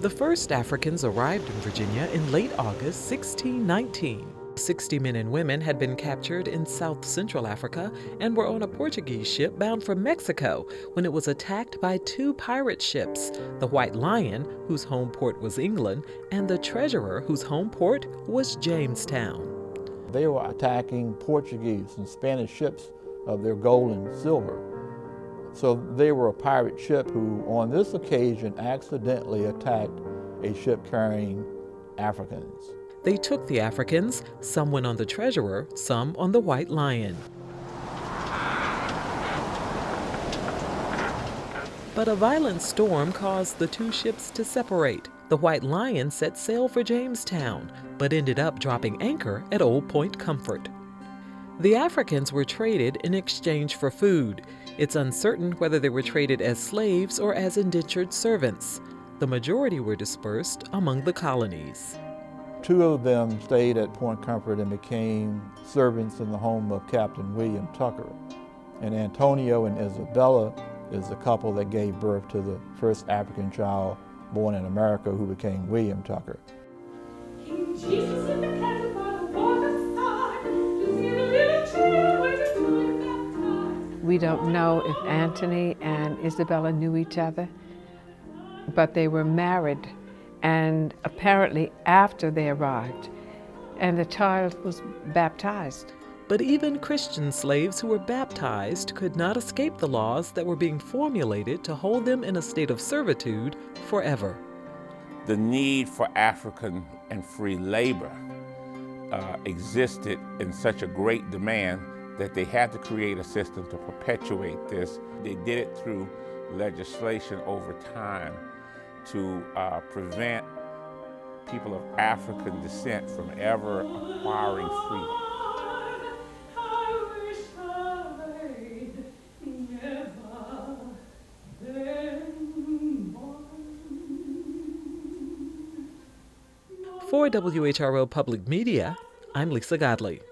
The first Africans arrived in Virginia in late August 1619. 60 men and women had been captured in South Central Africa and were on a Portuguese ship bound for Mexico when it was attacked by two pirate ships, the White Lion, whose home port was England, and the Treasurer, whose home port was Jamestown. They were attacking Portuguese and Spanish ships of their gold and silver. So they were a pirate ship who, on this occasion, accidentally attacked a ship carrying Africans. They took the Africans, some went on the Treasurer, some on the White Lion. But a violent storm caused the two ships to separate. The White Lion set sail for Jamestown, but ended up dropping anchor at Old Point Comfort. The Africans were traded in exchange for food. It's uncertain whether they were traded as slaves or as indentured servants. The majority were dispersed among the colonies. Two of them stayed at Point Comfort and became servants in the home of Captain William Tucker. And Antonio and Isabella is the couple that gave birth to the first African child born in America who became William Tucker. King Jesus in the cattle by the waterside, you see the little children waiting to be baptized. We don't know if Anthony and Isabella knew each other, but they were married, and apparently after they arrived, and the child was baptized. But even Christian slaves who were baptized could not escape the laws that were being formulated to hold them in a state of servitude forever. The need for African and free labor existed in such a great demand that they had to create a system to perpetuate this. They did it through legislation over time to prevent people of African descent from ever acquiring freedom. For WHRO Public Media, I'm Lisa Godley.